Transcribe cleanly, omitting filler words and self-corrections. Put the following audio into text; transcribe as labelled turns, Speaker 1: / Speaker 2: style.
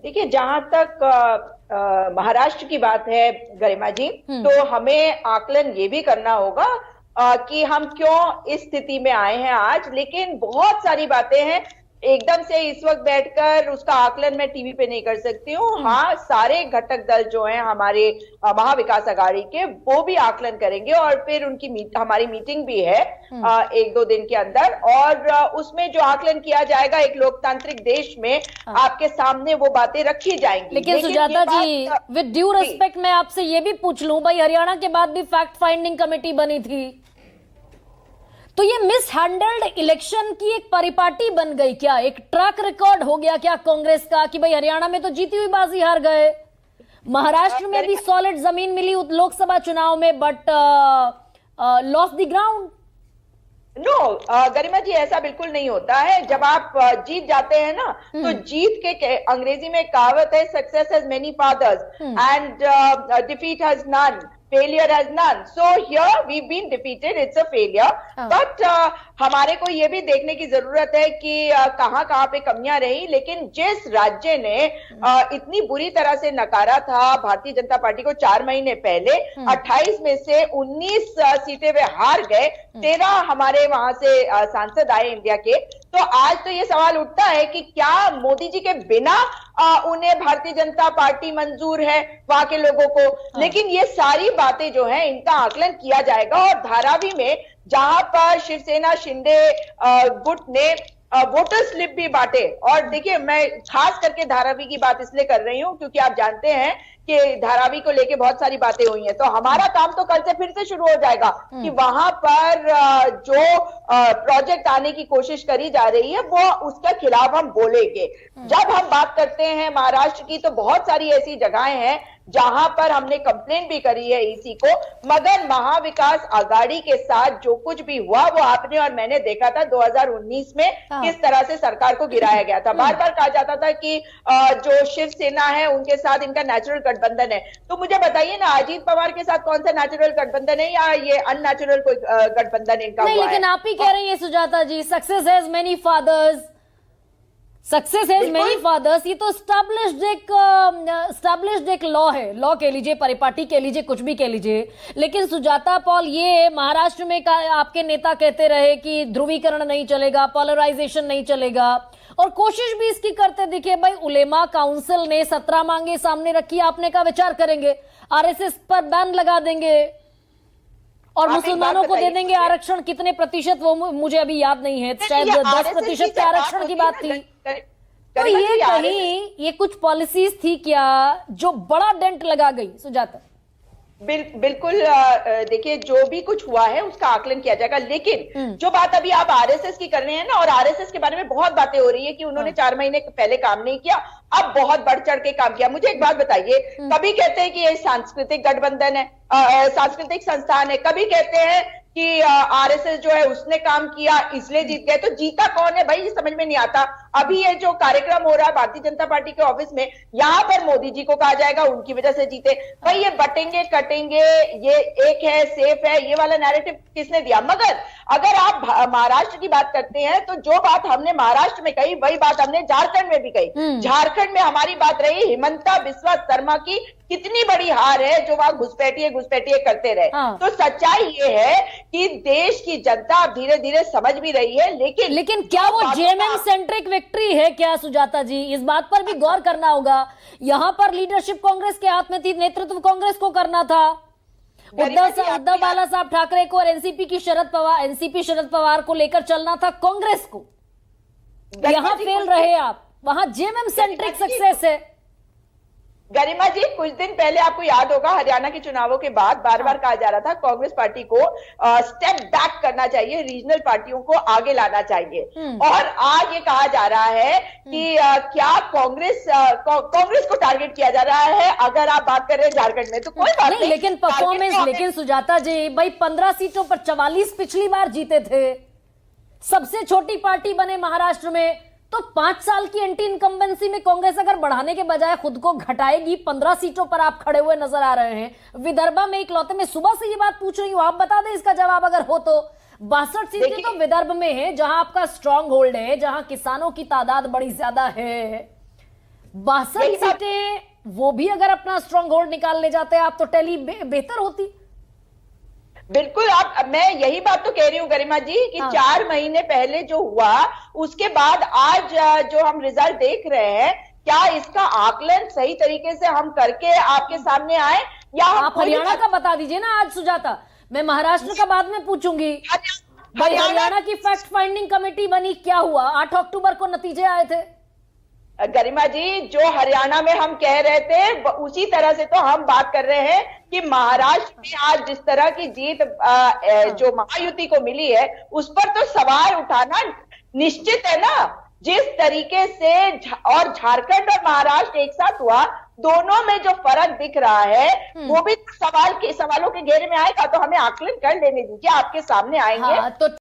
Speaker 1: देखिए, जहां तक महाराष्ट्र की बात है गरिमा जी, तो हमें आकलन ये भी करना होगा कि हम क्यों इस स्थिति में आए हैं आज। लेकिन बहुत सारी बातें हैं, एकदम से इस वक्त बैठकर उसका आकलन मैं टीवी पे नहीं कर सकती हूँ। हाँ, सारे घटक दल जो हैं हमारे महाविकास अघाड़ी के, वो भी आकलन करेंगे और फिर उनकी हमारी मीटिंग भी है एक दो दिन के अंदर, और उसमें जो आकलन किया जाएगा एक लोकतांत्रिक देश में, आपके सामने वो बातें रखी जाएंगी।
Speaker 2: लेकिन सुजाता जी, विद ड्यू रिस्पेक्ट मैं आपसे ये भी पूछ लूं, भाई हरियाणा के बाद भी फैक्ट फाइंडिंग कमेटी बनी थी, तो ये मिस हैंडल्ड इलेक्शन की एक परिपाटी बन गई क्या? एक ट्रैक रिकॉर्ड हो गया क्या कांग्रेस का कि भाई हरियाणा में तो जीती हुई बाजी हार गए, महाराष्ट्र में भी सॉलिड जमीन मिली लोकसभा चुनाव में, but loss the ground?
Speaker 1: No गरिमा जी, ऐसा बिल्कुल नहीं होता है। जब आप जीत जाते हैं ना, तो जीत के अंग्रेजी में कहावत है, success has many fathers and defeat has none, failure has none. So here we've been defeated, it's a failure. But हमारे को ये भी देखने की जरूरत है कि कहाँ कहाँ पे कमियां रही। लेकिन जिस राज्य ने इतनी बुरी तरह से नकारा था भारतीय जनता पार्टी को 4 महीने पहले, 28 में से 19 सीटें वे हार गए, 13 हमारे वहां से सांसद आए इंडिया के। तो आज तो ये सवाल उठता है कि क्या मोदी जी के बिना उन्हें भारतीय जनता पार्टी मंजूर है वहां के लोगों को? लेकिन ये सारी बातें जो हैं, इनका आकलन किया जाएगा। और धारावी में जहां पर शिवसेना शिंदे गुट ने वोटर स्लिप भी बांटे, और देखिए मैं खास करके धारावी की बात इसलिए कर रही हूं क्योंकि आप जानते हैं कि धारावी को लेके बहुत सारी बातें हुई हैं। तो हमारा काम तो कल से फिर से शुरू हो जाएगा कि वहां पर जो प्रोजेक्ट आने की कोशिश करी जा रही है, वो उसके खिलाफ हम बोलेंगे। जब हम बात करते हैं महाराष्ट्र की, तो बहुत सारी ऐसी जगहें हैं जहां पर हमने कंप्लेंट भी करी है ईसी को, मगर महाविकास आघाड़ी के साथ जो कुछ भी हुआ वो आपने और मैंने देखा था 2019 में किस तरह से सरकार को गिराया गया था। बार बार कहा जाता था कि जो शिवसेना है उनके साथ इनका नेचुरल गठबंधन है। तो मुझे बताइए ना, अजीत पवार के साथ कौन सा नेचुरल गठबंधन है, या ये अननेचुरल कोई गठबंधन इनका
Speaker 2: नहीं? लेकिन आप ही कह रही है Sujata ji, success has many fathers, success has many fathers. ये तो स्टैब्लिश्ड एक लॉ है, लॉ कह लीजिए, परिपाटी कह लीजिए, कुछ भी कह लीजिए। लेकिन सुजाता पॉल, ये महाराष्ट्र में आपके नेता कहते रहे कि ध्रुवीकरण नहीं चलेगा, पोलराइजेशन नहीं चलेगा, और कोशिश भी इसकी करते दिखे। भाई उलेमा काउंसिल ने 17 मांगे सामने रखी, आपने का विचार करेंगे, आरएसएस पर बैन लगा देंगे और मुसलमानों को दे देंगे आरक्षण। कितने प्रतिशत वो मुझे अभी याद नहीं है, शायद 10% के आरक्षण की बात थी। तो ये कहीं ये कुछ पॉलिसीज थी क्या जो बड़ा डेंट लगा गई सुजाता?
Speaker 1: बिल्कुल। देखिए, जो भी कुछ हुआ है उसका आकलन किया जाएगा। लेकिन जो बात अभी आप आरएसएस की कर रहे हैं ना, और आरएसएस के बारे में बहुत बातें हो रही है कि उन्होंने 4 महीने पहले काम नहीं किया, अब बहुत बढ़ चढ़ के काम किया। मुझे एक बात बताइए, कभी कहते हैं कि ये सांस्कृतिक गठबंधन है, सांस्कृतिक संस्थान है, कभी कहते हैं कि आरएसएस जो है उसने काम किया इसलिए जीत गए। तो जीता कौन है भाई, ये समझ में नहीं आता। अभी ये जो कार्यक्रम हो रहा है भारतीय जनता पार्टी के ऑफिस में, यहाँ पर मोदी जी को कहा जाएगा उनकी वजह से जीते। भाई ये बटेंगे कटेंगे, ये एक है, सेफ है, ये वाला नैरेटिव किसने दिया? मगर अगर आप महाराष्ट्र की बात करते हैं, तो जो बात हमने महाराष्ट्र में कही वही बात हमने झारखंड में भी कही। झारखंड में हमारी बात रही हिमंता बिस्वा शर्मा की कितनी बड़ी हार है, जो वहां घुसपैठिए करते रहे। तो सच्चाई ये है कि देश की जनता धीरे धीरे समझ भी रही है।
Speaker 2: लेकिन क्या वो जेएमएम सेंट्रिक विक्ट्री है क्या सुजाता जी? इस बात पर भी गौर करना होगा। यहां पर लीडरशिप कांग्रेस के हाथ में थी, नेतृत्व कांग्रेस को करना था। उद्धव बाला साहब ठाकरे को और एनसीपी शरद पवार को लेकर चलना था कांग्रेस को। यहां फेल रहे आप, वहां जेएमएम सेंट्रिक सक्सेस है।
Speaker 1: गरिमा जी, कुछ दिन पहले आपको याद होगा हरियाणा के चुनावों के बाद बार बार कहा जा रहा था कांग्रेस पार्टी को स्टेप बैक करना चाहिए, रीजनल पार्टियों को आगे लाना चाहिए। और आज ये कहा जा रहा है कि क्या कांग्रेस को टारगेट किया जा रहा है। अगर आप बात कर रहे हैं झारखंड में, तो कोई बात नहीं,
Speaker 2: लेकिन परफॉर्मेंस, लेकिन सुजाता जी भाई 15 सीटों पर 44 पिछली बार जीते थे, सबसे छोटी पार्टी बने महाराष्ट्र में। तो 5 साल की एंटी इनकम्बेंसी में कांग्रेस अगर बढ़ाने के बजाय खुद को घटाएगी, 15 सीटों पर आप खड़े हुए नजर आ रहे हैं। विदर्भा में इकलौते, में सुबह से ये बात पूछ रही हूं, आप बता दें इसका जवाब अगर हो तो। 62 सीटें तो विदर्भ में है, जहां आपका स्ट्रांग होल्ड है, जहां किसानों की तादाद बड़ी ज्यादा है। 62
Speaker 1: यही बात-
Speaker 2: सीटें वो भी अगर अपना स्ट्रॉन्ग होल्ड निकाल ले जाते आप तो टैली बेहतर होती।
Speaker 1: बिल्कुल, आप मैं यही बात तो कह रही हूँ गरिमा जी कि
Speaker 2: हाँ।
Speaker 1: 4 महीने पहले जो हुआ उसके बाद आज जो हम रिजल्ट देख रहे हैं, क्या इसका आकलन सही तरीके से हम करके आपके सामने आए, या हम
Speaker 2: आप
Speaker 1: कोई भी
Speaker 2: हरियाणा का बता दीजिए ना आज सुजाता, मैं महाराष्ट्र का बाद में पूछूंगी। भाई हरियाणा की फैक्ट फाइंडिंग कमेटी बनी, क्या हुआ? 8 अक्टूबर को नतीजे आए थे।
Speaker 1: गरिमा जी, जो हरियाणा में हम कह रहे थे उसी तरह से तो हम बात कर रहे हैं कि महाराष्ट्र में आज जिस तरह की जीत जो महायुति को मिली है उस पर तो सवाल उठाना निश्चित है ना। जिस तरीके से और झारखंड और महाराष्ट्र एक साथ हुआ, दोनों में जो फर्क दिख रहा है वो भी सवालों के घेरे में आएगा, तो हमें आकलन कर लेने दीजिए, आपके सामने आएंगे।
Speaker 2: हाँ, तो